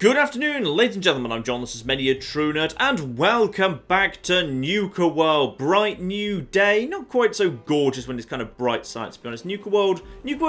Good afternoon, ladies and gentlemen, I'm John, this is Many a True Nerd, and welcome back to Nuka World. Bright new day, not quite so gorgeous when it's kind of bright side, to be honest. Nuka World's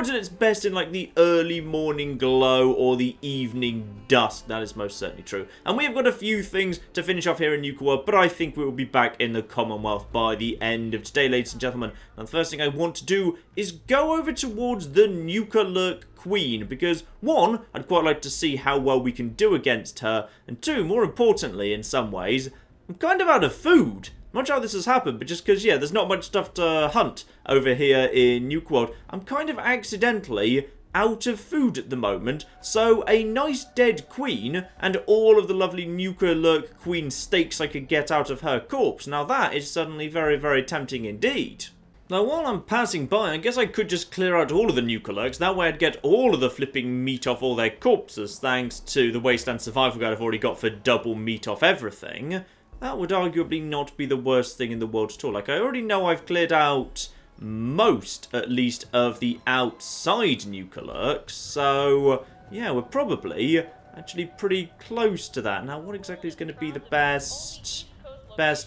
at its best in like the early morning glow or the evening dusk, that is most certainly true. And we have got a few things to finish off here in Nuka World, but I think we will be back in the Commonwealth by the end of today, ladies and gentlemen. And the first thing I want to do is go over towards the Nuka Lurk Queen, because one, I'd quite like to see how well we can do against her, and two, more importantly in some ways, I'm kind of out of food. I'm not sure how this has happened, but just because, yeah, there's not much stuff to hunt over here in Nuka World, I'm kind of accidentally out of food at the moment, so a nice dead queen and all of the lovely Nuka Lurk Queen steaks I could get out of her corpse. Now that is suddenly very, very tempting indeed. Now, while I'm passing by, I guess I could just clear out all of the Nuka Lurks. That way I'd get all of the flipping meat off all their corpses, thanks to the Wasteland Survival Guide I've already got for double meat off everything. That would arguably not be the worst thing in the world at all. Like, I already know I've cleared out most, at least, of the outside Nuka Lurks. So, yeah, we're probably actually pretty close to that. Now, what exactly is going to be the best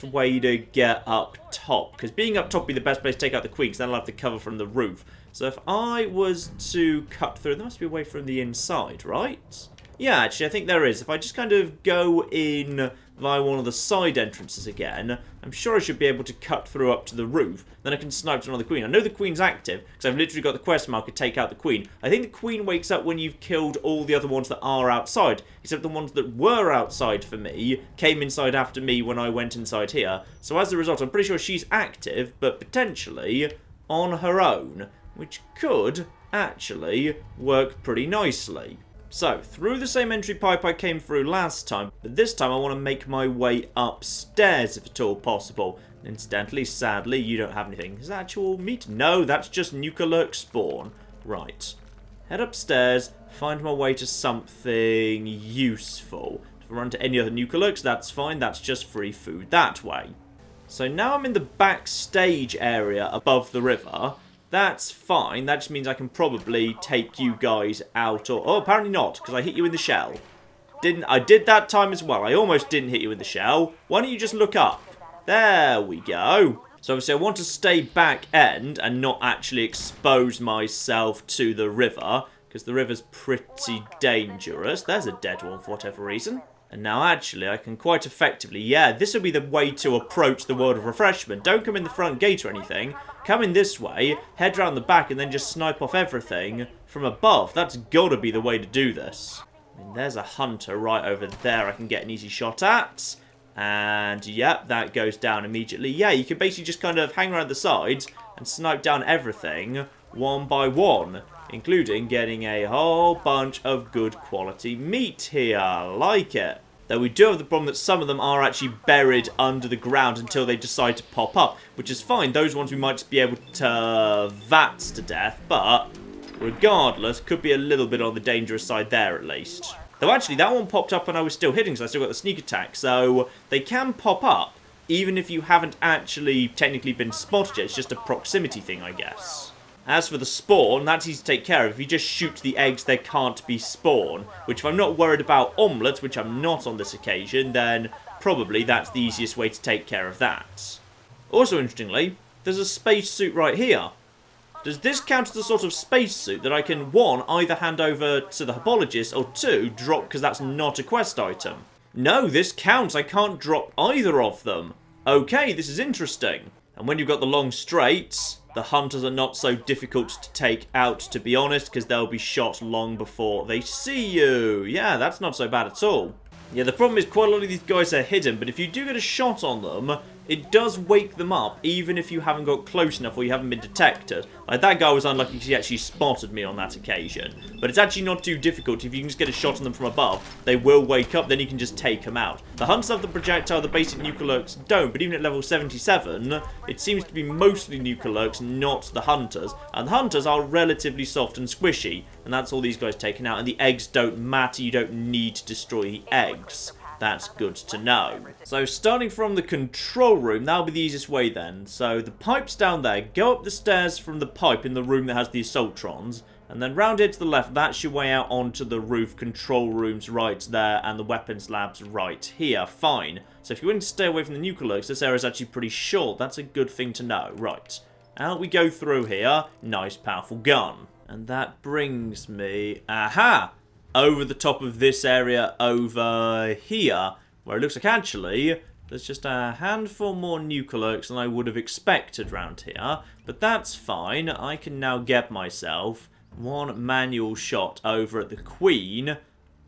way to get up top? Because being up top would be the best place to take out the queen, because then I'll have the cover from the roof. So if I was to cut through, there must be a way from the inside, right? Yeah, actually, I think there is. If I just kind of go in via one of the side entrances again, I'm sure I should be able to cut through up to the roof. Then I can snipe another queen. I know the queen's active, because I've literally got the quest marker, take out the queen. I think the queen wakes up when you've killed all the other ones that are outside, except the ones that were outside for me came inside after me when I went inside here. So as a result, I'm pretty sure she's active, but potentially on her own, which could actually work pretty nicely. So, through the same entry pipe I came through last time, but this time I want to make my way upstairs if at all possible. Incidentally, sadly, you don't have anything. Is that actual meat? No, that's just Nuka Lurk spawn. Right. Head upstairs, find my way to something useful. If I run to any other Nuka Lurks, that's fine. That's just free food that way. So now I'm in the backstage area above the river. That's fine. That just means I can probably take you guys out. Or oh, apparently not, because I hit you in the shell. I did that time as well. I almost didn't hit you in the shell. Why don't you just look up? There we go. So obviously I want to stay back end and not actually expose myself to the river, because the river's pretty dangerous. There's a dead one for whatever reason. And now actually I can quite effectively, yeah, this will be the way to approach the World of Refreshment. Don't come in the front gate or anything. Come in this way, head round the back, and then just snipe off everything from above. That's gotta be the way to do this. I mean, there's a hunter right over there I can get an easy shot at. And, yep, that goes down immediately. Yeah, you can basically just kind of hang around the sides and snipe down everything one by one, including getting a whole bunch of good quality meat here. Like it. Though we do have the problem that some of them are actually buried under the ground until they decide to pop up, which is fine. Those ones we might just be able to vats to death, but regardless, could be a little bit on the dangerous side there at least. Though actually, that one popped up when I was still hitting, so I still got the sneak attack, so they can pop up even if you haven't actually technically been spotted yet. It's just a proximity thing, I guess. As for the spawn, that's easy to take care of. If you just shoot the eggs, there can't be spawn. Which, if I'm not worried about omelets, which I'm not on this occasion, then probably that's the easiest way to take care of that. Also, interestingly, there's a spacesuit right here. Does this count as the sort of spacesuit that I can, one, either hand over to the Hubologists, or two, drop because that's not a quest item? No, this counts. I can't drop either of them. Okay, this is interesting. And when you've got the long straights, the hunters are not so difficult to take out, to be honest, because they'll be shot long before they see you. Yeah, that's not so bad at all. Yeah, the problem is quite a lot of these guys are hidden, but if you do get a shot on them, it does wake them up, even if you haven't got close enough or you haven't been detected. Like, that guy was unlucky because he actually spotted me on that occasion. But it's actually not too difficult. If you can just get a shot on them from above, they will wake up, then you can just take them out. The hunters have the projectile, the basic Nuka Lurks don't, but even at level 77, it seems to be mostly Nuka Lurks, not the hunters. And the hunters are relatively soft and squishy, and that's all these guys taken out. And the eggs don't matter, you don't need to destroy the eggs. That's good to know. So starting from the control room, that'll be the easiest way then. So the pipe's down there. Go up the stairs from the pipe in the room that has the Assaultrons. And then round here to the left, that's your way out onto the roof. Control rooms right there, and the weapons labs right here. Fine. So if you're willing to stay away from the Nuka-Lurks, this area is actually pretty short. That's a good thing to know. Right. Out we go through here. Nice, powerful gun. And that brings me... Aha! Over the top of this area over here, where it looks like actually... There's just a handful more Nuka-Lurks than I would have expected round here. But that's fine. I can now get myself one manual shot over at the Queen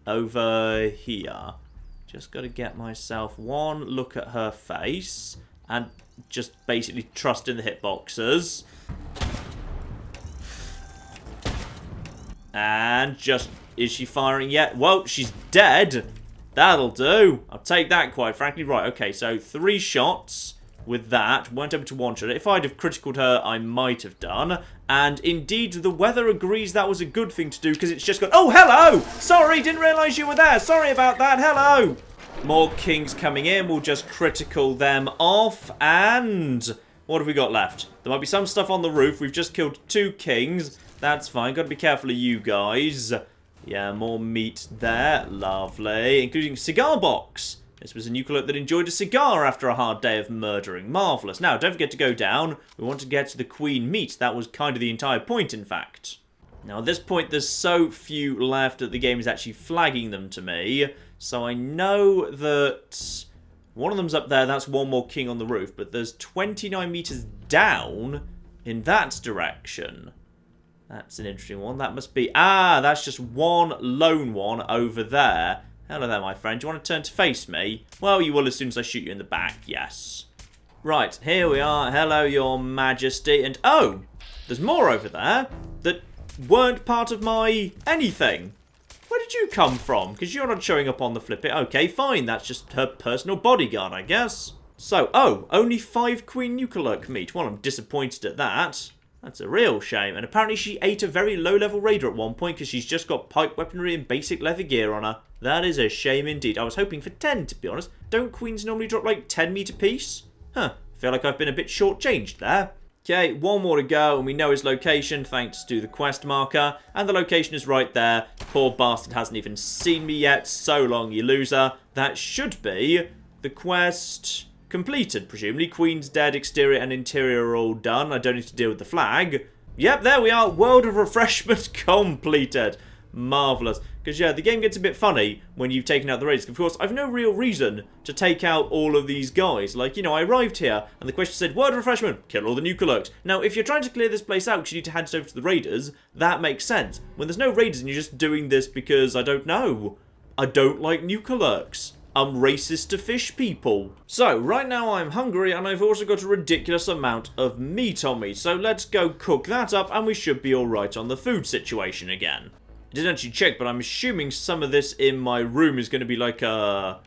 over here. Just got to get myself one look at her face. And just basically trust in the hitboxes. And just... Is she firing yet? Well, she's dead. That'll do. I'll take that, quite frankly. Right, okay, so 3 shots with that. Weren't able to one-shot it. If I'd have criticaled her, I might have done. And indeed, the weather agrees that was a good thing to do, because it's just gone... Oh, hello! Sorry, didn't realise you were there. Sorry about that. Hello! More kings coming in. We'll just critical them off. And what have we got left? There might be some stuff on the roof. We've just killed 2 kings. That's fine. Got to be careful of you guys. Yeah, more meat there. Lovely. Including cigar box. This was a Nuka-Lurk that enjoyed a cigar after a hard day of murdering. Marvellous. Now, don't forget to go down. We want to get to the queen meat. That was kind of the entire point, in fact. Now, at this point, there's so few left that the game is actually flagging them to me. So I know that one of them's up there. That's one more king on the roof. But there's 29 meters down in that direction. That's an interesting one. That must be... Ah, that's just one lone one over there. Hello there, my friend. Do you want to turn to face me? Well, you will as soon as I shoot you in the back. Yes. Right, here we are. Hello, your majesty. And, oh, there's more over there that weren't part of my anything. Where did you come from? Because you're not showing up on the flip it. Okay, fine. That's just her personal bodyguard, I guess. So, oh, only 5 Queen Nuka-Lurk meat. Well, I'm disappointed at that. That's a real shame. And apparently she ate a very low-level raider at one point because she's just got pipe weaponry and basic leather gear on her. That is a shame indeed. I was hoping for 10, to be honest. Don't queens normally drop like 10 meat apiece? Huh. I feel like I've been a bit short-changed there. Okay, one more to go, and we know his location thanks to the quest marker. And the location is right there. Poor bastard hasn't even seen me yet. So long, you loser. That should be the quest... completed, presumably. Queen's dead, exterior and interior are all done. I don't need to deal with the flag. Yep, there we are. World of Refreshment completed. Marvellous. Because, yeah, the game gets a bit funny when you've taken out the raiders. Of course, I've no real reason to take out all of these guys. Like, you know, I arrived here and the question said, World of Refreshment, kill all the Nuka-Lurks. Now, if you're trying to clear this place out because you need to hand it over to the raiders, that makes sense. When there's no raiders and you're just doing this because, I don't know, I don't like Nuka-Lurks. I'm racist to fish people. So, right now I'm hungry and I've also got a ridiculous amount of meat on me. So let's go cook that up and we should be alright on the food situation again. I didn't actually check, but I'm assuming some of this in my room is going to be like a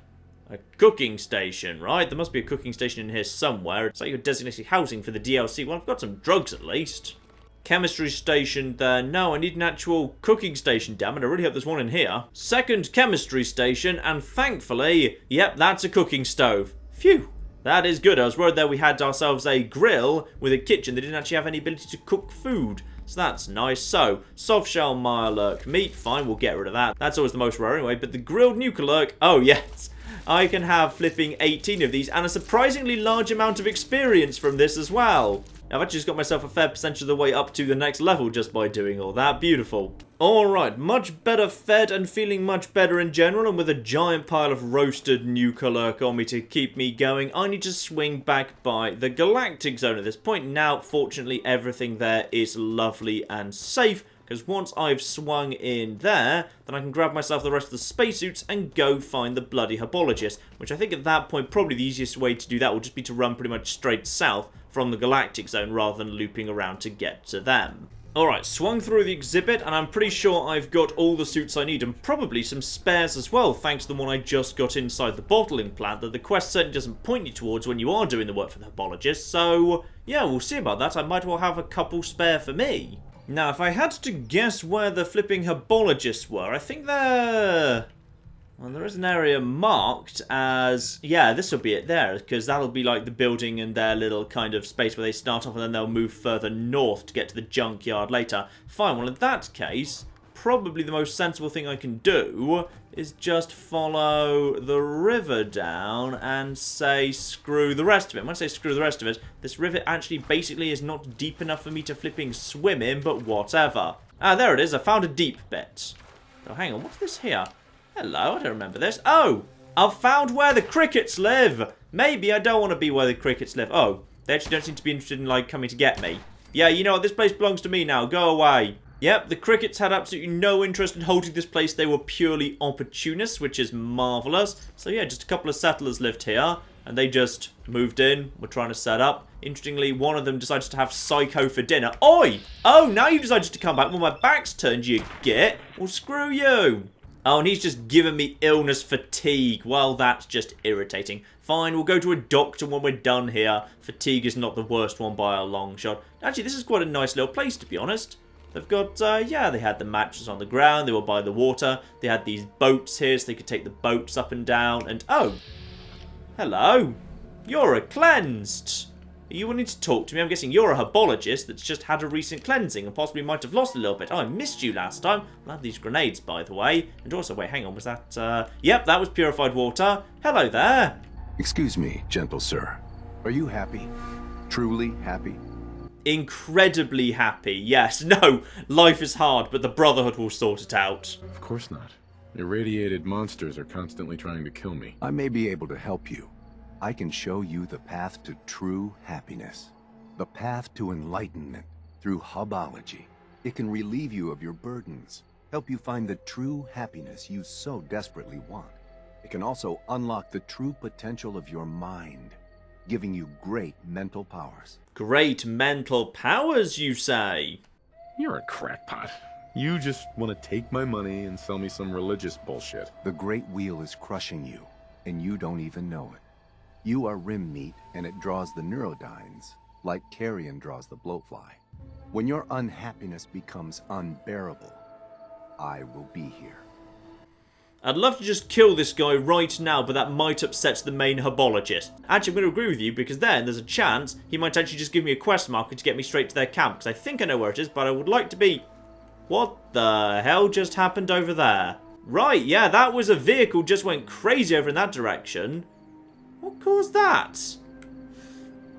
cooking station, right? There must be a cooking station in here somewhere. It's like you're designated housing for the DLC. Well, I've got some drugs at least. Chemistry station there. No, I need an actual cooking station, damn it. I really hope there's one in here. Second chemistry station, and thankfully, yep, that's a cooking stove. Phew. That is good. I was worried there we had ourselves a grill with a kitchen that didn't actually have any ability to cook food. So that's nice. So, soft shell Mirelurk meat. Fine, we'll get rid of that. That's always the most rare anyway. But the grilled Nuka-Lurk, oh yes. I can have flipping 18 of these and a surprisingly large amount of experience from this as well. I've actually just got myself a fair percentage of the way up to the next level just by doing all that. Beautiful. Alright, much better fed and feeling much better in general, and with a giant pile of roasted Nuka-Lurk on me to keep me going, I need to swing back by the Galactic Zone at this point. Now, fortunately, everything there is lovely and safe, because once I've swung in there, then I can grab myself the rest of the spacesuits and go find the bloody Hubologists, which I think at that point probably the easiest way to do that will just be to run pretty much straight south from the Galactic Zone rather than looping around to get to them. Alright, swung through the exhibit and I'm pretty sure I've got all the suits I need and probably some spares as well, thanks to the one I just got inside the bottling plant that the quest certainly doesn't point you towards when you are doing the work for the Hubologists. So, yeah, we'll see about that. I might well have a couple spare for me. Now, if I had to guess where the flipping Hubologists were, I think they're... Well, there is an area marked as... Yeah, this will be it there, because that'll be like the building and their little kind of space where they start off, and then they'll move further north to get to the junkyard later. Fine, well in that case, probably the most sensible thing I can do is just follow the river down and say screw the rest of it. When I say screw the rest of it, this river actually basically is not deep enough for me to flipping swim in, but whatever. Ah, there it is, I found a deep bit. Oh, hang on, what's this here? Hello, I don't remember this. Oh, I've found where the crickets live. Maybe I don't want to be where the crickets live. Oh, they actually don't seem to be interested in, like, coming to get me. Yeah, you know what? This place belongs to me now. Go away. Yep, the crickets had absolutely no interest in holding this place. They were purely opportunists, which is marvellous. So, yeah, just a couple of settlers lived here, and they just moved in. We're trying to set up. Interestingly, one of them decided to have Psycho for dinner. Oi! Oh, now you decided to come back. Well, my back's turned, you git. Well, screw you. Oh, and he's just given me illness fatigue. Well, that's just irritating. Fine, we'll go to a doctor when we're done here. Fatigue is not the worst one by a long shot. Actually, this is quite a nice little place, to be honest. They've got, yeah, they had the mattress on the ground. They were by the water. They had these boats here, so they could take the boats up and down. And, oh, hello. You're a cleansed. Are you wanting to talk to me? I'm guessing you're a Hubologist that's just had a recent cleansing and possibly might have lost a little bit. Oh, I missed you last time. I had these grenades, by the way. And also, wait, hang on, was that, Yep, that was purified water. Hello there. Excuse me, gentle sir. Are you happy? Truly happy? Incredibly happy, yes. No, life is hard, but the Brotherhood will sort it out. Of course not. Irradiated monsters are constantly trying to kill me. I may be able to help you. I can show you the path to true happiness. The path to enlightenment through Hubology. It can relieve you of your burdens, help you find the true happiness you so desperately want. It can also unlock the true potential of your mind, giving you great mental powers. Great mental powers, you say? You're a crackpot. You just want to take my money and sell me some religious bullshit. The great wheel is crushing you, and you don't even know it. You are rim meat, and it draws the neurodynes, like carrion draws the blowfly. When your unhappiness becomes unbearable, I will be here. I'd love to just kill this guy right now, but that might upset the main Hubologist. Actually, I'm going to agree with you, because then there's a chance he might actually just give me a quest marker to get me straight to their camp, because I think I know where it is, but I would like to be... What the hell just happened over there? Right, yeah, that was a vehicle just went crazy over in that direction. What caused that?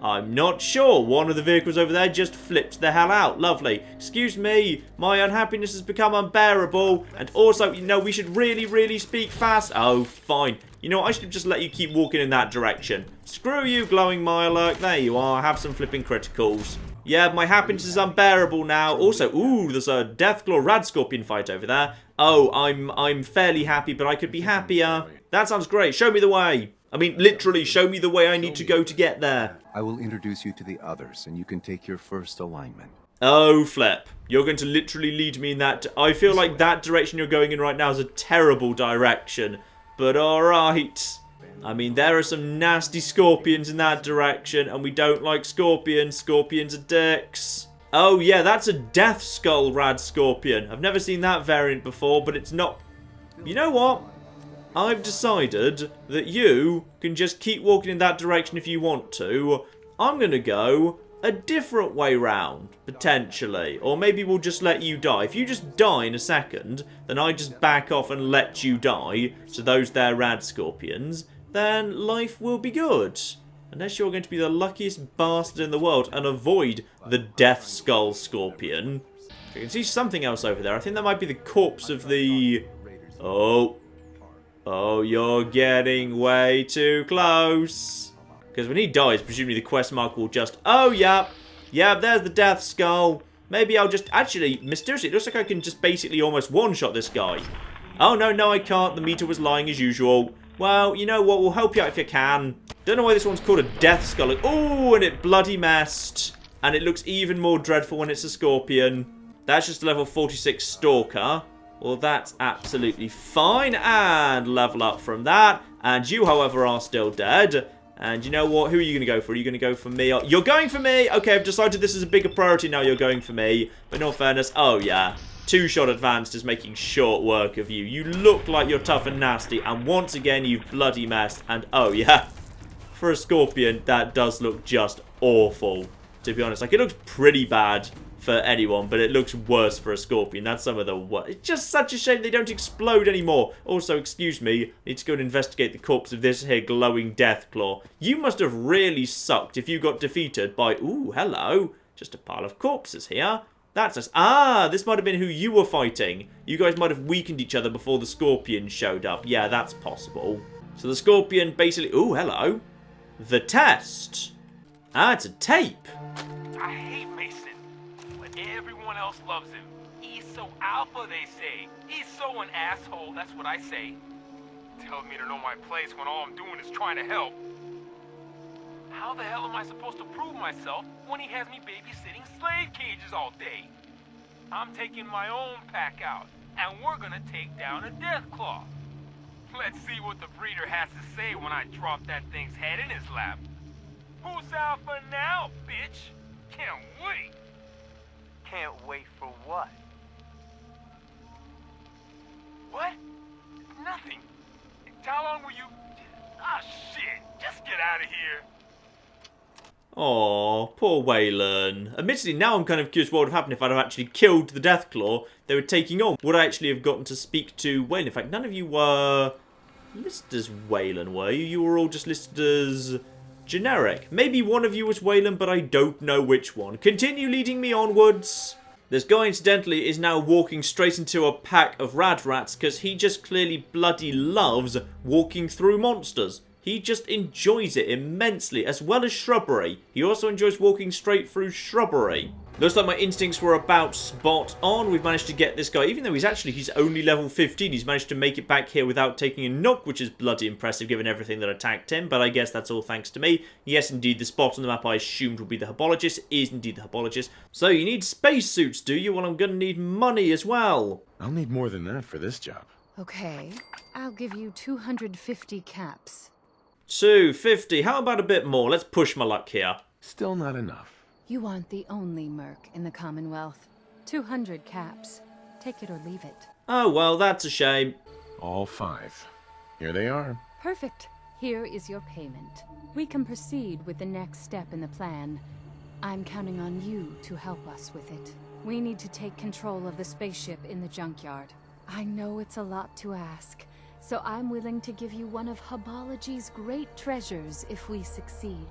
I'm not sure. One of the vehicles over there just flipped the hell out. Lovely. Excuse me. My unhappiness has become unbearable. And also, you know, we should really speak fast. Oh, fine. You know what? I should just let you keep walking in that direction. Screw you, glowing Mirelurk. There you are. Have some flipping criticals. Yeah, my happiness is unbearable now. Also, ooh, there's a Deathclaw Rad Scorpion fight over there. Oh, I'm fairly happy, but I could be happier. That sounds great. Show me the way. I mean, literally, show me the way I need to go to get there. I will introduce you to the others, and you can take your first alignment. Oh, flip. You're going to literally lead me in that... I feel like that direction you're going in right now is a terrible direction. But alright. I mean, there are some nasty scorpions in that direction, and we don't like scorpions. Scorpions are dicks. Oh, yeah, that's a Death Skull Rad Scorpion. I've never seen that variant before, but it's not... You know what? I've decided that you can just keep walking in that direction if you want to. I'm going to go a different way round, potentially. Or maybe we'll just let you die. If you just die in a second, then I just back off and let you die to those there rad scorpions, then life will be good. Unless you're going to be the luckiest bastard in the world and avoid the Death Skull Scorpion. I can see something else over there. I think that might be the corpse of the... Oh, you're getting way too close. Because when he dies, presumably the quest mark will just... Oh, yeah. Yeah, there's the Death Skull. Maybe I'll just... Actually, mysteriously, it looks like I can just basically almost one-shot this guy. Oh, no, I can't. The meter was lying as usual. Well, you know what? We'll help you out if you can. Don't know why this one's called a Death Skull. Oh, and it bloody messed. And it looks even more dreadful when it's a scorpion. That's just a level 46 Stalker. Well, that's absolutely fine. And level up from that. And you, however, are still dead. And you know what? Who are you going to go for? Are you going to go for me? You're going for me? Okay, I've decided this is a bigger priority now. You're going for me. But in all fairness, oh, yeah. Two-shot advanced is making short work of you. You look like you're tough and nasty, and once again, you've bloody messed. And, oh, yeah, for a Scorpion, that does look just awful, to be honest. Like, it looks pretty bad for anyone, but it looks worse for a Scorpion. That's some of the worst. It's just such a shame they don't explode anymore. Also, excuse me, I need to go and investigate the corpse of this here glowing Deathclaw. You must have really sucked if you got defeated by... Ooh, hello. Just a pile of corpses here. That's us. Ah, this might have been who you were fighting. You guys might have weakened each other before the Scorpion showed up. Yeah, that's possible. So the Scorpion basically... Ooh, hello. The test. Ah, it's a tape. I hate Mason, but everyone else loves him. He's so alpha, they say. He's so an asshole, that's what I say. Tells me to know my place when all I'm doing is trying to help. How the hell am I supposed to prove myself when he has me babysitting slave cages all day? I'm taking my own pack out, and we're gonna take down a Deathclaw. Let's see what the breeder has to say when I drop that thing's head in his lap. Who's alpha now, bitch? Can't wait. Can't wait for what? What? Nothing. How long were you... Ah, shit. Just get out of here. Aw, poor Waylon. Admittedly, now I'm kind of curious what would have happened if I'd have actually killed the Deathclaw they were taking on. Would I actually have gotten to speak to Waylon? In fact, none of you were listed as Waylon, were you? You were all just listed as generic. Maybe one of you was Waylon, but I don't know which one. Continue leading me onwards. This guy, incidentally, is now walking straight into a pack of rad rats because he just clearly bloody loves walking through monsters. He just enjoys it immensely, as well as shrubbery. He also enjoys walking straight through shrubbery. Looks like my instincts were about spot on. We've managed to get this guy, even though he's only level 15, he's managed to make it back here without taking a knock, which is bloody impressive given everything that attacked him, but I guess that's all thanks to me. Yes, indeed, the spot on the map I assumed would be the Hubologists is indeed the Hubologists. So you need spacesuits, do you? Well, I'm gonna need money as well. I'll need more than that for this job. Okay, I'll give you 250 caps. 250. How about a bit more? Let's push my luck here. Still not enough. You aren't the only merc in the Commonwealth. 200 caps. Take it or leave it. Oh, well, that's a shame. All 5. Here they are. Perfect. Here is your payment. We can proceed with the next step in the plan. I'm counting on you to help us with it. We need to take control of the spaceship in the junkyard. I know it's a lot to ask, so I'm willing to give you one of Hubology's great treasures if we succeed.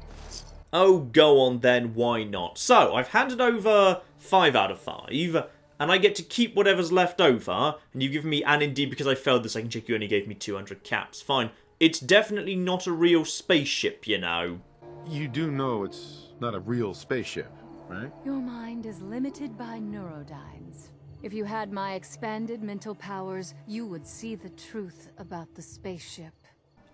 Oh, go on then, why not? So, I've handed over 5 out of 5, and I get to keep whatever's left over, and you've given me, and indeed because I failed the second check, you only gave me 200 caps. Fine. It's definitely not a real spaceship, you know. You do know it's not a real spaceship, right? Your mind is limited by neurodynes. If you had my expanded mental powers, you would see the truth about the spaceship.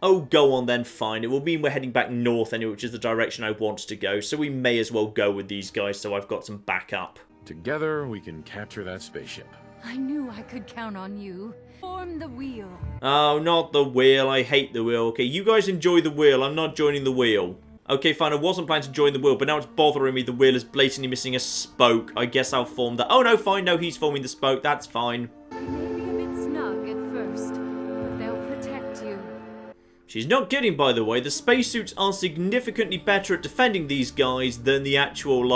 Oh, go on then, fine. It will mean we're heading back north anyway, which is the direction I want to go, so we may as well go with these guys so I've got some backup. Together, we can capture that spaceship. I knew I could count on you. Form the wheel. Oh, not the wheel. I hate the wheel. Okay, you guys enjoy the wheel. I'm not joining the wheel. Okay, fine. I wasn't planning to join the wheel, but now it's bothering me. The wheel is blatantly missing a spoke. I guess I'll form that. Oh, no, fine. No, he's forming the spoke. That's fine. They may be a bit snug at first, but they'll protect you. She's not kidding, by the way. The spacesuits are significantly better at defending these guys than the actual,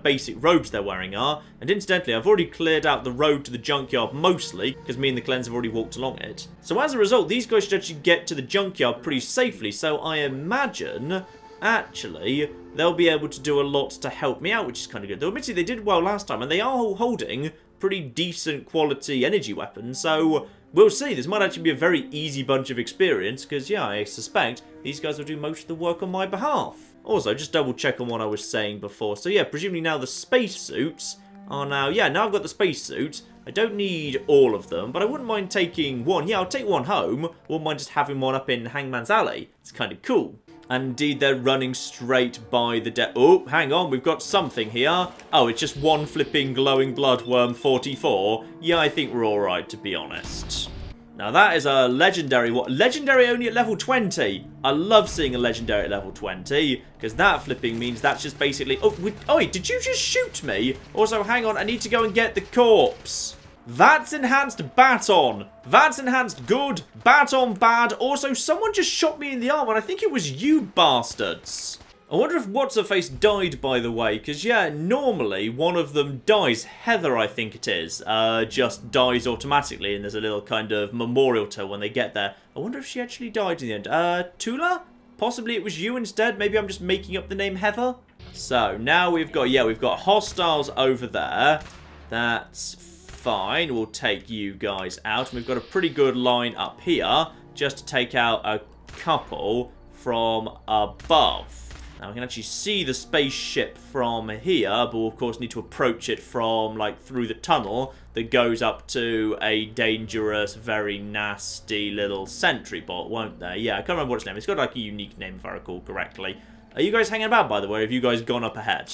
basic robes they're wearing are. And incidentally, I've already cleared out the road to the junkyard mostly, because me and the Cleanse have already walked along it. So as a result, these guys should actually get to the junkyard pretty safely. So I imagine, actually, they'll be able to do a lot to help me out, which is kind of good. Though admittedly, they did well last time, and they are holding pretty decent quality energy weapons, so we'll see. This might actually be a very easy bunch of experience, because, yeah, I suspect these guys will do most of the work on my behalf. Also, just double check on what I was saying before. So, yeah, presumably now the spacesuits are now... Yeah, now I've got the spacesuits. I don't need all of them, but I wouldn't mind taking one. Yeah, I'll take one home. Wouldn't mind just having one up in Hangman's Alley. It's kind of cool. And indeed, they're running straight by the Oh, hang on, we've got something here. Oh, it's just one flipping glowing bloodworm 44. Yeah, I think we're alright, to be honest. Now, that is a legendary... What? Legendary only at level 20. I love seeing a legendary at level 20, because that flipping means that's just basically... Oh, wait, did you just shoot me? Also, hang on, I need to go and get the corpse. That's enhanced baton. That's enhanced good. Baton bad. Also, someone just shot me in the arm, and I think it was you bastards. I wonder if What's-Her-Face died, by the way, because, yeah, normally one of them dies. Heather, I think it is, just dies automatically, and there's a little kind of memorial to her when they get there. I wonder if she actually died in the end. Tula? Possibly it was you instead. Maybe I'm just making up the name Heather. So, now we've got, yeah, we've got hostiles over there. That's fine. We'll take you guys out. And we've got a pretty good line up here, just to take out a couple from above. Now, we can actually see the spaceship from here, but we'll, of course, need to approach it from, like, through the tunnel that goes up to a dangerous, very nasty little sentry bot, won't there? Yeah, I can't remember what its name is. It's got, like, a unique name, if I recall correctly. Are you guys hanging about, by the way? Have you guys gone up ahead?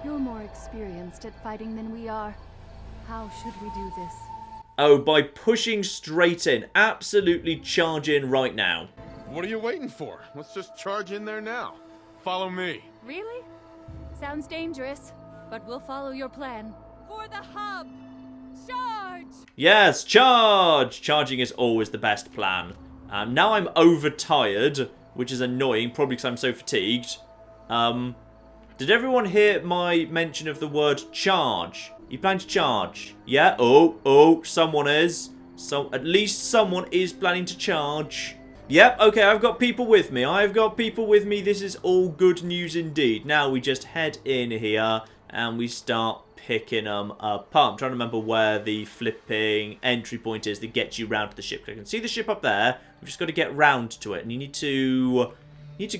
You're more experienced at fighting than we are. How should we do this? Oh, by pushing straight in. Absolutely charge in right now. What are you waiting for? Let's just charge in there now. Follow me. Really? Sounds dangerous, but we'll follow your plan. For the hub! Charge! Yes, charge! Charging is always the best plan. Now I'm overtired, which is annoying, probably because I'm so fatigued. Did everyone hear my mention of the word charge? You plan to charge? Yeah? Oh, someone is. So at least someone is planning to charge. Yep, okay, I've got people with me. This is all good news indeed. Now we just head in here and we start picking them apart. I'm trying to remember where the flipping entry point is that gets you round to the ship. I can see the ship up there. We've just got to get round to it. And you need to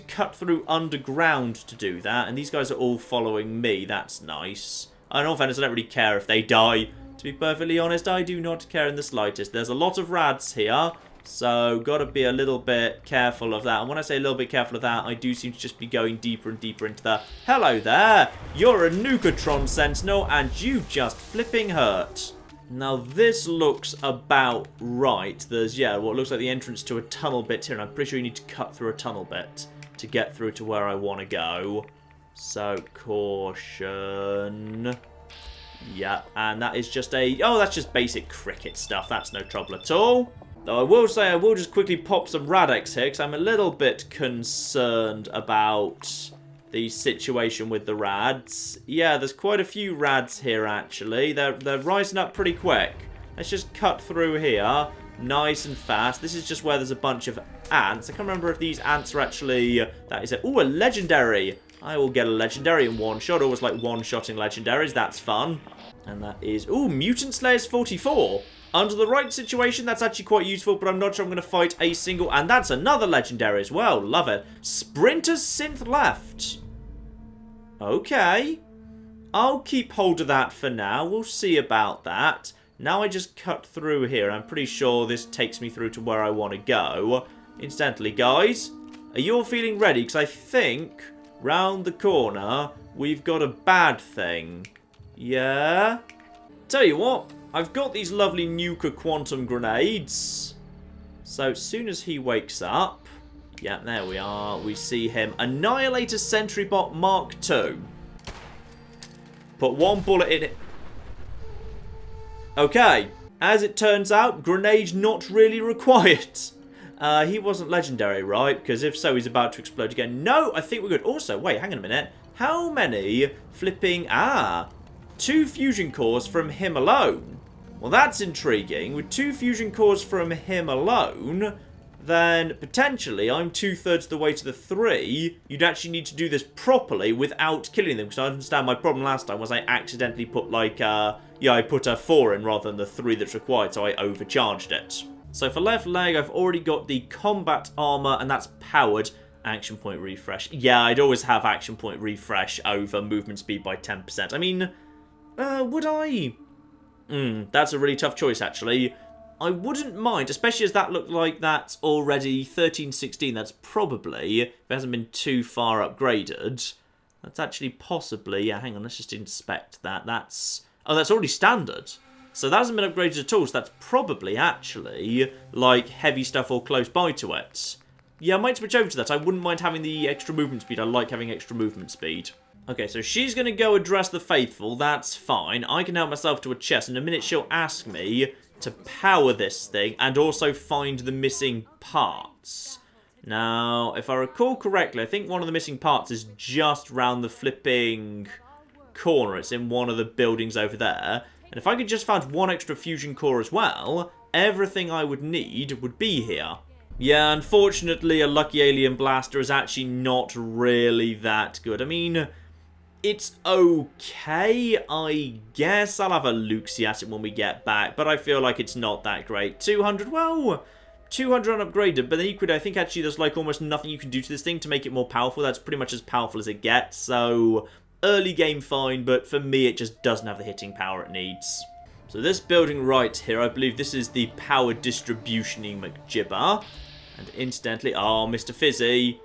cut through underground to do that. And these guys are all following me. That's nice. In all fairness, I don't really care if they die. To be perfectly honest, I do not care in the slightest. There's a lot of rads here. So, got to be a little bit careful of that. And when I say a little bit careful of that, I do seem to just be going deeper and deeper into the... Hello there! You're a Nukatron Sentinel, and you've just flipping hurt. Now, this looks about right. There's, yeah, what looks like the entrance to a tunnel bit here. And I'm pretty sure you need to cut through a tunnel bit to get through to where I want to go. So, caution. Yeah, and that is just a... Oh, that's just basic cricket stuff. That's no trouble at all. Though I will say, I will just quickly pop some Radex here, because I'm a little bit concerned about the situation with the Rads. Yeah, there's quite a few Rads here, actually. They're rising up pretty quick. Let's just cut through here, nice and fast. This is just where there's a bunch of ants. I can't remember if these ants are actually... that is a legendary. I will get a legendary in one shot. Always like one-shotting legendaries. That's fun. And that is... Ooh, Mutant Slayers 44. Under the right situation, that's actually quite useful, but I'm not sure I'm going to fight a single... And that's another legendary as well. Love it. Sprinter's Synth left. Okay. I'll keep hold of that for now. We'll see about that. Now I just cut through here. I'm pretty sure this takes me through to where I want to go. Incidentally, guys, are you all feeling ready? Because I think round the corner, we've got a bad thing. Yeah? Tell you what. I've got these lovely Nuka quantum grenades. So as soon as he wakes up... Yeah, there we are. We see him. Annihilator Sentry Bot Mark II. Put one bullet in it. Okay. As it turns out, grenade not really required. He wasn't legendary, right? Because if so, he's about to explode again. No, I think we're good. Also, wait, hang on a minute. How many flipping... 2 fusion cores from him alone. Well, that's intriguing. With 2 fusion cores from him alone, then potentially I'm 2/3 the way to the 3. You'd actually need to do this properly without killing them. Because I understand my problem last time was I accidentally put like, I put a 4 in rather than the 3 that's required, so I overcharged it. So for left leg, I've already got the combat armor, and that's powered. Action point refresh. Yeah, I'd always have action point refresh over movement speed by 10%. I mean... would I? That's a really tough choice, actually. I wouldn't mind, especially as that looked like that's already 1316. That's probably, if it hasn't been too far upgraded, that's actually possibly... Yeah, hang on, let's just inspect that. That's... Oh, that's already standard. So that hasn't been upgraded at all, so that's probably actually, like, heavy stuff or close by to it. Yeah, I might switch over to that. I wouldn't mind having the extra movement speed. I like having extra movement speed. Okay, so she's going to go address the faithful. That's fine. I can help myself to a chest. In a minute, she'll ask me to power this thing and also find the missing parts. Now, if I recall correctly, I think one of the missing parts is just round the flipping corner. It's in one of the buildings over there. And if I could just find one extra fusion core as well, everything I would need would be here. Yeah, unfortunately, a lucky alien blaster is actually not really that good. I mean, it's okay, I guess. I'll have a look-see at it when we get back, but I feel like it's not that great. 200, well, 200 unupgraded, but then equally, I think actually there's like almost nothing you can do to this thing to make it more powerful. That's pretty much as powerful as it gets, so early game fine, but for me it just doesn't have the hitting power it needs. So this building right here, I believe this is the power distributioning McJibber. And incidentally, oh, Mr. Fizzy.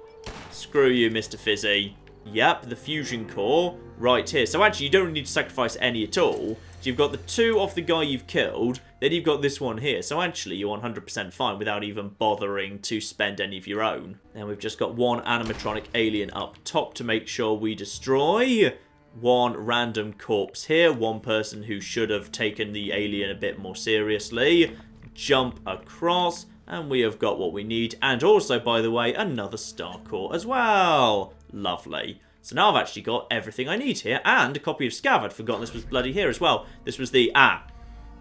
Screw you, Mr. Fizzy. Yep, the fusion core right here. So actually, you don't really need to sacrifice any at all. So you've got the 2 off the guy you've killed. Then you've got this one here. So actually, you're 100% fine without even bothering to spend any of your own. Then we've just got one animatronic alien up top to make sure we destroy. One random corpse here. One person who should have taken the alien a bit more seriously. Jump across. And we have got what we need. And also, by the way, another star core as well. Lovely. So now I've actually got everything I need here. And a copy of Scav. I'd forgotten this was bloody here as well. This was the,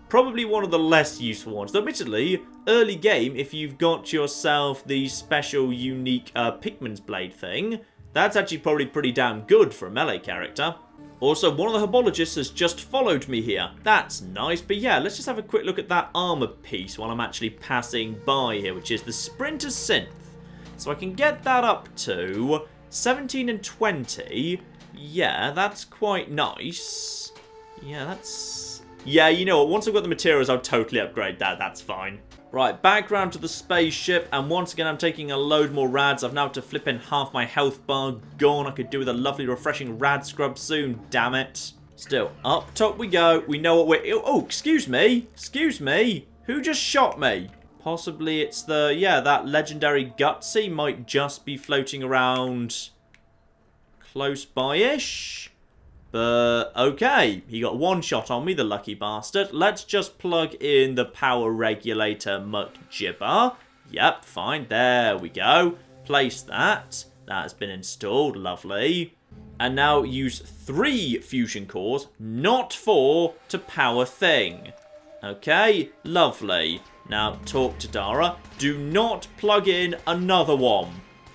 probably one of the less useful ones. Though admittedly, early game, if you've got yourself the special, unique Pikmin's Blade thing, that's actually probably pretty damn good for a melee character. Also, one of the Hubologists has just followed me here. That's nice. But yeah, let's just have a quick look at that armor piece while I'm actually passing by here, which is the Sprinter Synth. So I can get that up to 17 and 20. Yeah, that's quite nice. Yeah, that's... Yeah, you know what? Once I've got the materials, I'll totally upgrade that. That's fine. Right, back round to the spaceship, and once again I'm taking a load more rads. I've now to flip in half my health bar gone. I could do with a lovely refreshing rad scrub soon, damn it. Still, up top we go. We know what we're... Oh, excuse me. Excuse me. Who just shot me? Possibly it's the... Yeah, that legendary Gutsy might just be floating around close by-ish. But, okay, he got one shot on me, the lucky bastard. Let's just plug in the power regulator MacJibber. Yep, fine, there we go. Place that. That has been installed, lovely. And now use 3 fusion cores, not 4, to power thing. Okay, lovely. Now, talk to Dara. Do not plug in another one.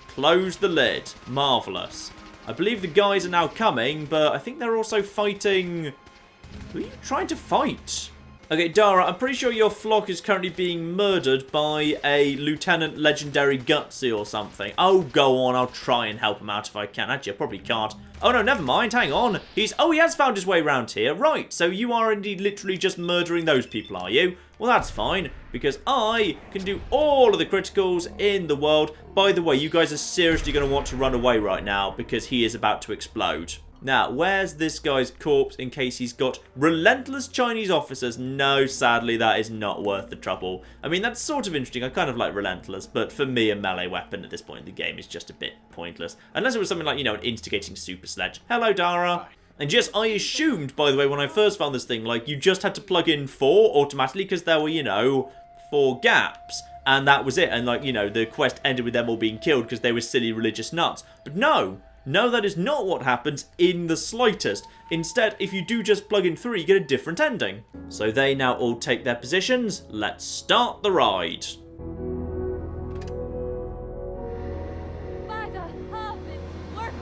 Close the lid. Marvellous. I believe the guys are now coming, but I think they're also fighting... Who are you trying to fight? Okay, Dara, I'm pretty sure your flock is currently being murdered by a Lieutenant Legendary Gutsy or something. Oh, go on, I'll try and help him out if I can. Actually, I probably can't. Oh, no, never mind, hang on. Oh, he has found his way around here. Right, so you are indeed literally just murdering those people, are you? Well, that's fine, because I can do all of the criticals in the world. By the way, you guys are seriously going to want to run away right now, because he is about to explode. Now, where's this guy's corpse in case he's got relentless Chinese officers? No, sadly, that is not worth the trouble. I mean, that's sort of interesting. I kind of like relentless, but for me, a melee weapon at this point in the game is just a bit pointless. Unless it was something like, you know, an instigating super sledge. Hello, Dara. And yes, I assumed, by the way, when I first found this thing, like, you just had to plug in 4 automatically because there were, you know, 4 gaps. And that was it. And, like, you know, the quest ended with them all being killed because they were silly religious nuts. But no. No, that is not what happens in the slightest. Instead, if you do just plug in 3, you get a different ending. So they now all take their positions. Let's start the ride. By the hub, it's working!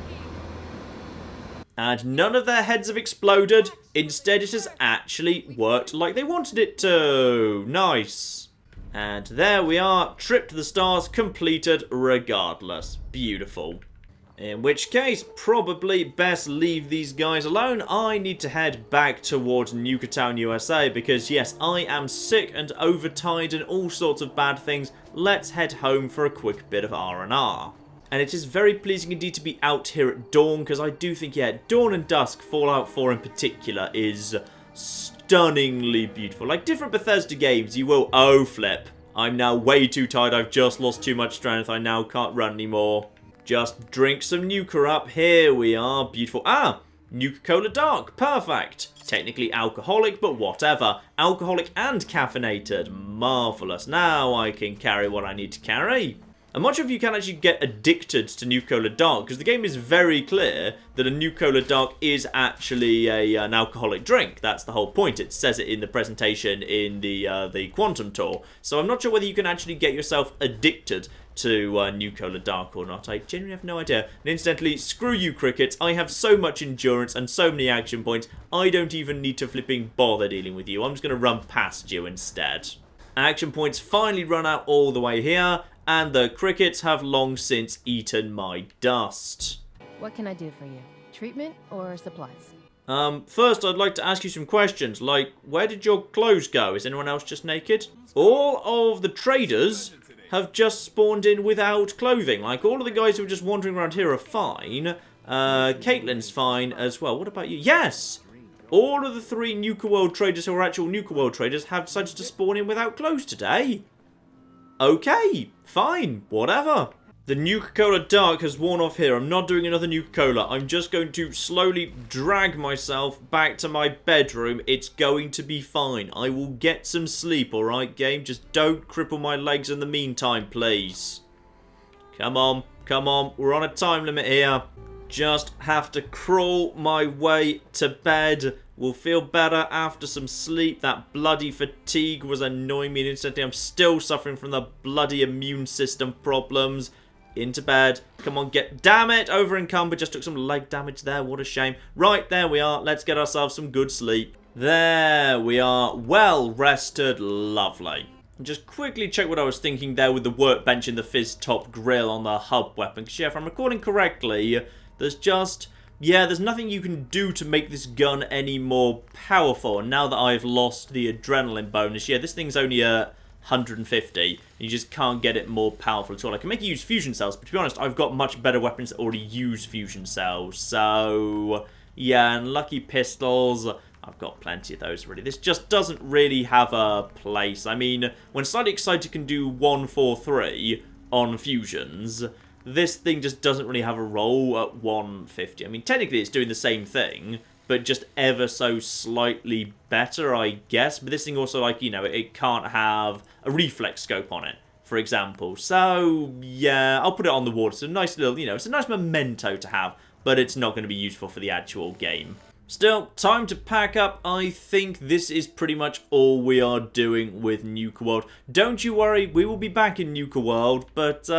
And none of their heads have exploded. Instead, it has actually worked like they wanted it to. Nice. And there we are. Trip to the stars completed regardless. Beautiful. In which case, probably best leave these guys alone. I need to head back towards Nuka Town, USA, because yes, I am sick and overtired and all sorts of bad things. Let's head home for a quick bit of R&R. And it is very pleasing indeed to be out here at dawn, because I do think, yeah, Dawn and Dusk, Fallout 4 in particular, is stunningly beautiful. Like different Bethesda games, you will... Oh, flip. I'm now way too tired. I've just lost too much strength. I now can't run anymore. Just drink some Nuka up. Here we are. Beautiful. Ah, Nuka-Cola Dark. Perfect. Technically alcoholic, but whatever. Alcoholic and caffeinated. Marvellous. Now I can carry what I need to carry. I'm not sure if you can actually get addicted to Nuka-Cola Dark, because the game is very clear that a Nuka-Cola Dark is actually an alcoholic drink. That's the whole point. It says it in the presentation in the Quantum Tour. So I'm not sure whether you can actually get yourself addicted to Nuka-Cola Dark or not. I genuinely have no idea. And incidentally, screw you, crickets. I have so much endurance and so many action points, I don't even need to flipping bother dealing with you. I'm just going to run past you instead. Action points finally run out all the way here, and the crickets have long since eaten my dust. What can I do for you? Treatment or supplies? First I'd like to ask you some questions, like, where did your clothes go? Is anyone else just naked? All of the traders have just spawned in without clothing. Like, all of the guys who are just wandering around here are fine. Caitlin's fine as well. What about you? Yes! All of the 3 Nuka World traders who are actual Nuka World traders have decided to spawn in without clothes today. Okay, fine, whatever. The Nuka-Cola Dark has worn off here. I'm not doing another Nuka-Cola. I'm just going to slowly drag myself back to my bedroom. It's going to be fine. I will get some sleep, alright, game? Just don't cripple my legs in the meantime, please. Come on, come on. We're on a time limit here. Just have to crawl my way to bed. We'll feel better after some sleep. That bloody fatigue was annoying me, and instantly I'm still suffering from the bloody immune system problems. Into bed. Come on, get... Damn it! Over encumbered. Just took some leg damage there. What a shame. Right, there we are. Let's get ourselves some good sleep. There we are. Well rested. Lovely. Just quickly check what I was thinking there with the workbench and the fizz top grill on the hub weapon. Because, yeah, if I'm recording correctly, there's just... Yeah, there's nothing you can do to make this gun any more powerful. And now that I've lost the adrenaline bonus, yeah, this thing's only a 150. You just can't get it more powerful at all. I can make it use fusion cells, but to be honest, I've got much better weapons that already use fusion cells. So, yeah, and lucky pistols, I've got plenty of those already. This just doesn't really have a place. I mean, when Slightly Excited can do 143 on fusions, this thing just doesn't really have a role at 150. I mean, technically it's doing the same thing, but just ever so slightly better, I guess. But this thing also, like, you know, it can't have a reflex scope on it, for example. So, yeah, I'll put it on the wall. It's a nice little, you know, it's a nice memento to have, but it's not going to be useful for the actual game. Still, time to pack up. I think this is pretty much all we are doing with Nuka World. Don't you worry, we will be back in Nuka World, but,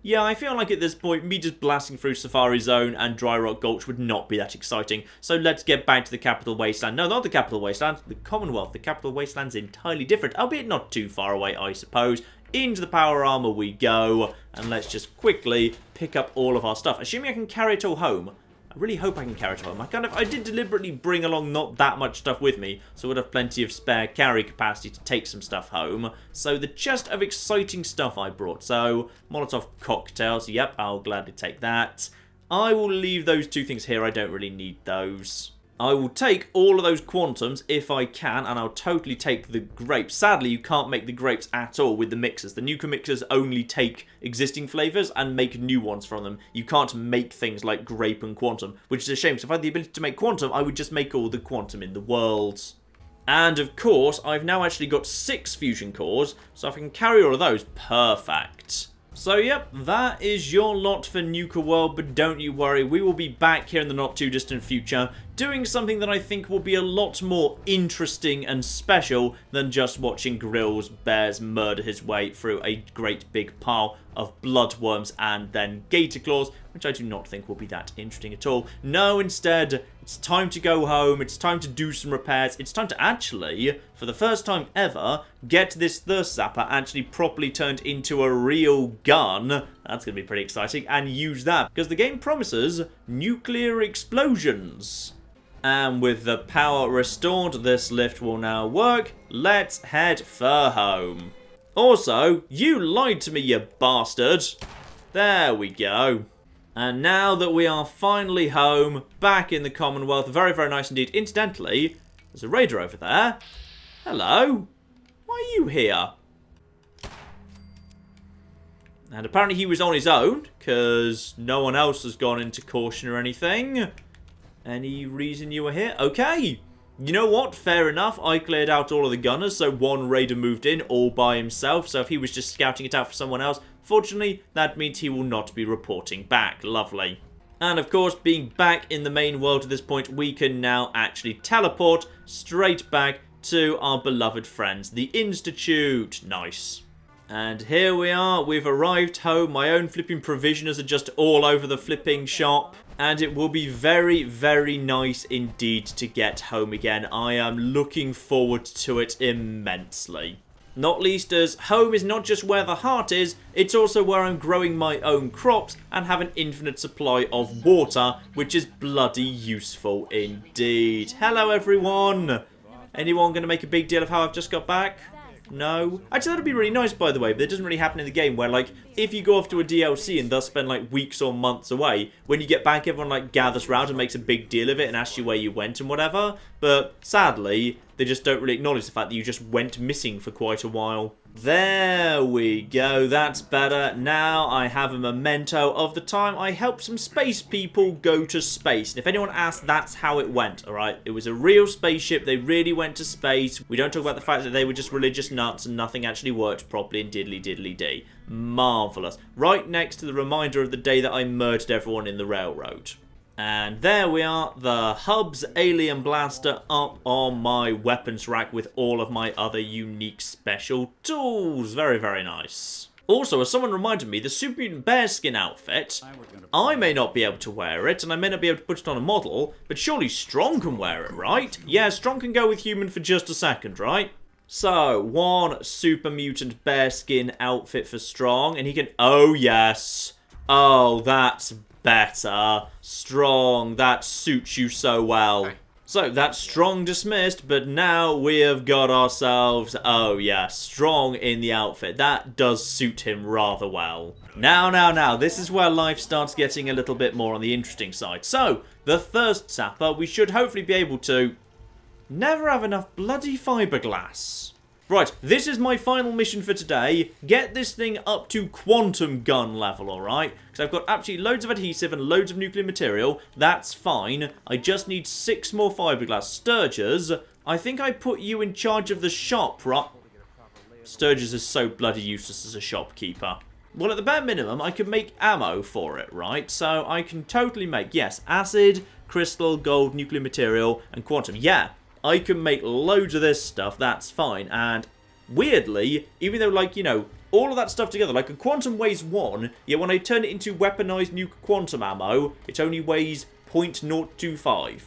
yeah, I feel like at this point, me just blasting through Safari Zone and Dry Rock Gulch would not be that exciting. So let's get back to the Capital Wasteland. No, not the Capital Wasteland, the Commonwealth. The Capital Wasteland's entirely different, albeit not too far away, I suppose. Into the Power Armor we go, and let's just quickly pick up all of our stuff. Assuming I can carry it all home. I really hope I can carry it home. I did deliberately bring along not that much stuff with me, so I would have plenty of spare carry capacity to take some stuff home. So the chest of exciting stuff I brought. So, Molotov cocktails, yep, I'll gladly take that. I will leave those 2 things here, I don't really need those. I will take all of those quantums if I can, and I'll totally take the grapes. Sadly, you can't make the grapes at all with the mixers. The Nuka mixers only take existing flavours and make new ones from them. You can't make things like grape and quantum, which is a shame. So if I had the ability to make quantum, I would just make all the quantum in the world. And of course, I've now actually got 6 fusion cores, so if I can carry all of those, perfect. So, yep, that is your lot for Nuka World, but don't you worry, we will be back here in the not-too-distant future doing something that I think will be a lot more interesting and special than just watching Grills Bears murder his way through a great big pile of bloodworms and then gator claws, which I do not think will be that interesting at all. No, instead, it's time to go home, it's time to do some repairs, it's time to actually, for the first time ever, get this thirst zapper actually properly turned into a real gun. That's going to be pretty exciting, and use that, because the game promises nuclear explosions. And with the power restored, this lift will now work. Let's head for home. Also, you lied to me, you bastard. There we go. And now that we are finally home, back in the Commonwealth, very, very nice indeed. Incidentally, there's a raider over there. Hello. Why are you here? And apparently he was on his own, because no one else has gone into caution or anything. Any reason you were here? Okay. You know what? Fair enough. I cleared out all of the gunners, so one raider moved in all by himself. So if he was just scouting it out for someone else, fortunately, that means he will not be reporting back. Lovely. And of course, being back in the main world at this point, we can now actually teleport straight back to our beloved friends, the Institute. Nice. And here we are, we've arrived home. My own flipping provisioners are just all over the flipping shop. And it will be very, very nice indeed to get home again. I am looking forward to it immensely. Not least as home is not just where the heart is, it's also where I'm growing my own crops and have an infinite supply of water, which is bloody useful indeed. Hello everyone! Anyone going to make a big deal of how I've just got back? No? Actually, that'd be really nice, by the way, but it doesn't really happen in the game where, like, if you go off to a DLC and thus spend, like, weeks or months away, when you get back, everyone, like, gathers round and makes a big deal of it and asks you where you went and whatever. But, sadly, they just don't really acknowledge the fact that you just went missing for quite a while. There we go, that's better. Now I have a memento of the time I helped some space people go to space. And if anyone asks, that's how it went, alright? It was a real spaceship, they really went to space. We don't talk about the fact that they were just religious nuts and nothing actually worked properly and diddly-diddly-dee. Marvellous. Right next to the reminder of the day that I murdered everyone in the railroad. And there we are, the Hub's Alien Blaster up on my weapons rack with all of my other unique special tools. Very, very nice. Also, as someone reminded me, the Super Mutant Bearskin outfit, I may not be able to wear it, and I may not be able to put it on a model, but surely Strong can wear it, right? Yeah, Strong can go with human for just a second, right? So, one Super Mutant Bearskin outfit for Strong, and he can... Oh, yes. Oh, that's better. Strong, that suits you so well. So, that's Strong dismissed, but now we have got ourselves, oh yeah, Strong in the outfit. That does suit him rather well. Now, this is where life starts getting a little bit more on the interesting side. So, the Thirst Sapper, we should hopefully be able to never have enough bloody fiberglass. Right, this is my final mission for today. Get this thing up to quantum gun level, alright? Because I've got absolutely loads of adhesive and loads of nuclear material. That's fine. I just need 6 more fiberglass. Sturgis, I think I put you in charge of the shop, right? Sturgis is so bloody useless as a shopkeeper. Well, at the bare minimum, I can make ammo for it, right? So I can totally make, yes, acid, crystal, gold, nuclear material, and quantum. Yeah. I can make loads of this stuff, that's fine, and weirdly, even though, like, you know, all of that stuff together, like a quantum weighs 1, yet when I turn it into weaponized nuke quantum ammo, it only weighs 0.025.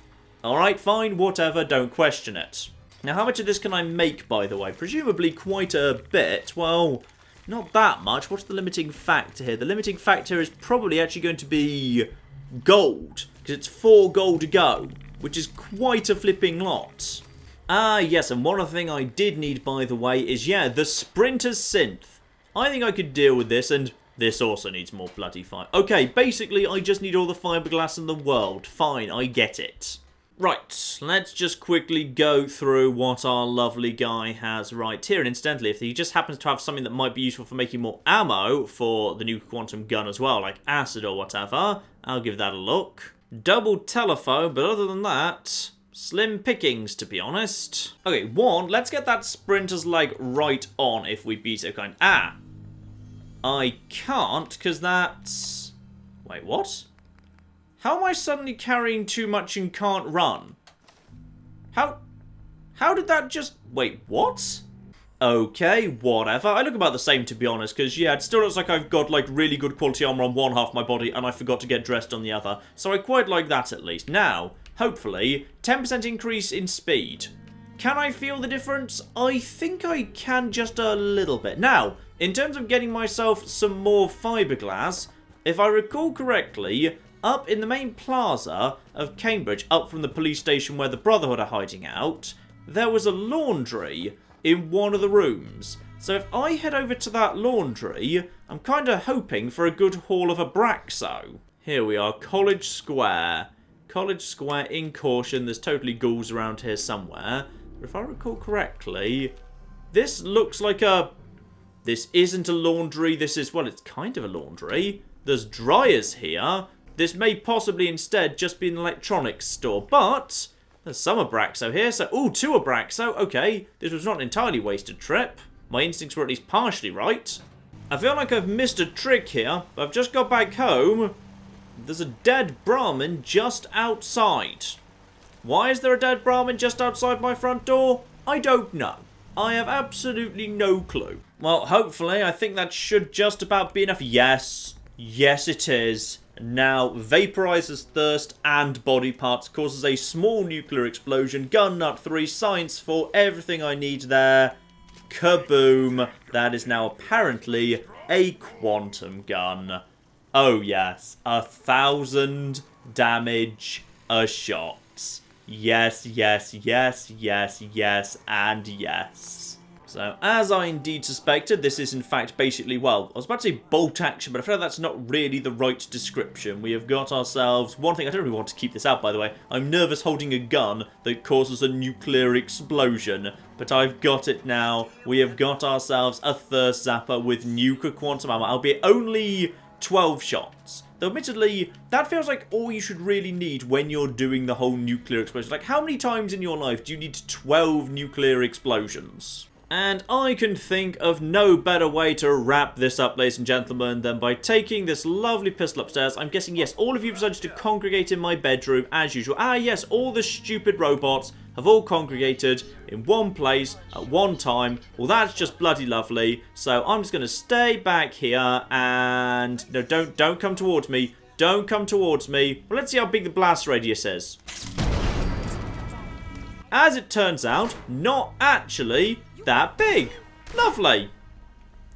Alright, fine, whatever, don't question it. Now, how much of this can I make, by the way? Presumably quite a bit. Well, not that much. What's the limiting factor here? The limiting factor is probably actually going to be gold, because it's 4 gold to go, which is quite a flipping lot. Ah, yes, and one other thing I did need, by the way, is, yeah, the Sprinter's Synth. I think I could deal with this, and this also needs more bloody fire. Okay, basically, I just need all the fiberglass in the world. Fine, I get it. Right, let's just quickly go through what our lovely guy has right here. And incidentally, if he just happens to have something that might be useful for making more ammo for the new quantum gun as well, like acid or whatever, I'll give that a look. Double telephone, but other than that, slim pickings, to be honest. Okay, one, let's get that sprinter's leg right on, if we'd be so kind. Ah, I can't, because that's... Wait, what? How am I suddenly carrying too much and can't run? How did that just... Wait, what? Okay, whatever. I look about the same, to be honest, because, yeah, it still looks like I've got, like, really good quality armor on one half of my body, and I forgot to get dressed on the other. So I quite like that, at least. Now, hopefully, 10% increase in speed. Can I feel the difference? I think I can just a little bit. Now, in terms of getting myself some more fiberglass, if I recall correctly, up in the main plaza of Cambridge, up from the police station where the Brotherhood are hiding out, there was a laundry in one of the rooms. So if I head over to that laundry, I'm kind of hoping for a good haul of Abraxo. Here we are, College Square. College Square in caution. There's totally ghouls around here somewhere. But if I recall correctly, this looks like a This isn't a laundry. This is, well, it's kind of a laundry. There's dryers here. This may possibly instead just be an electronics store, but there's some Abraxo here. So, ooh, 2 Abraxo. Okay, this was not an entirely wasted trip. My instincts were at least partially right. I feel like I've missed a trick here. I've just got back home. There's a dead Brahmin just outside. Why is there a dead Brahmin just outside my front door? I don't know. I have absolutely no clue. Well, hopefully, I think that should just about be enough. Yes. Yes, it is. Now, vaporizes thirst and body parts, causes a small nuclear explosion, gun nut 3, science 4, everything I need there. Kaboom. That is now apparently a quantum gun. Oh yes, 1,000 damage a shot. Yes, yes, yes, yes, yes, and yes. So, as I indeed suspected, this is in fact basically, well, I was about to say bolt action, but I feel like that's not really the right description. We have got ourselves, one thing, I don't really want to keep this out by the way, I'm nervous holding a gun that causes a nuclear explosion, but I've got it now. We have got ourselves a thirst zapper with Nuka quantum ammo, albeit only 12 shots. Though admittedly, that feels like all you should really need when you're doing the whole nuclear explosion. Like, how many times in your life do you need 12 nuclear explosions? And I can think of no better way to wrap this up, ladies and gentlemen, than by taking this lovely pistol upstairs. I'm guessing, yes, all of you decided to congregate in my bedroom as usual. Ah, yes, all the stupid robots have all congregated in one place at one time. Well, that's just bloody lovely. So I'm just going to stay back here and... No, don't come towards me. Don't come towards me. Well, let's see how big the blast radius is. As it turns out, not actually that big. Lovely.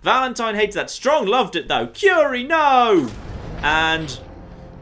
Valentine hates that. Strong loved it though. Curie, no! And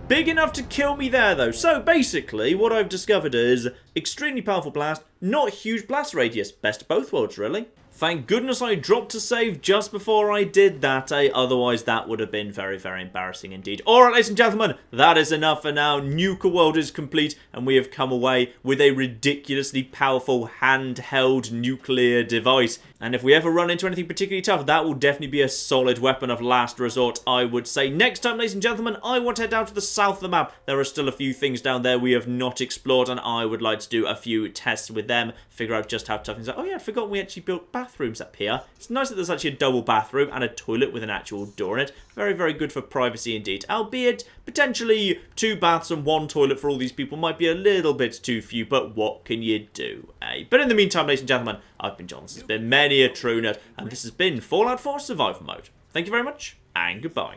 big enough to kill me there though. So basically what I've discovered is extremely powerful blast, not huge blast radius. Best of both worlds really. Thank goodness I dropped to save just before I did that, otherwise that would have been very, very embarrassing indeed. Alright, ladies and gentlemen, that is enough for now. Nuka World is complete, and we have come away with a ridiculously powerful handheld nuclear device. And if we ever run into anything particularly tough, that will definitely be a solid weapon of last resort, I would say. Next time, ladies and gentlemen, I want to head down to the south of the map. There are still a few things down there we have not explored, and I would like to do a few tests with them, figure out just how tough things are. Oh yeah, I forgot we actually built bathrooms up here. It's nice that there's actually a double bathroom and a toilet with an actual door in it. Very, very good for privacy indeed. Albeit, potentially 2 baths and 1 toilet for all these people might be a little bit too few, but what can you do, eh? But in the meantime, ladies and gentlemen, I've been John. This has been many a true nerd, and this has been Fallout 4 Survival Mode. Thank you very much, and goodbye.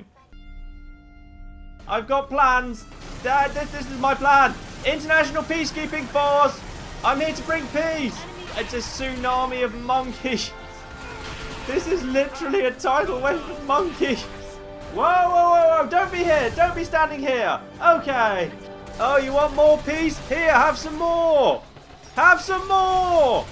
I've got plans. Dad, this is my plan. International Peacekeeping Force. I'm here to bring peace. It's a tsunami of monkeys. This is literally a tidal wave of monkeys. Whoa, whoa, whoa, whoa. Don't be here. Don't be standing here. Okay. Oh, you want more peace? Here, have some more. Have some more.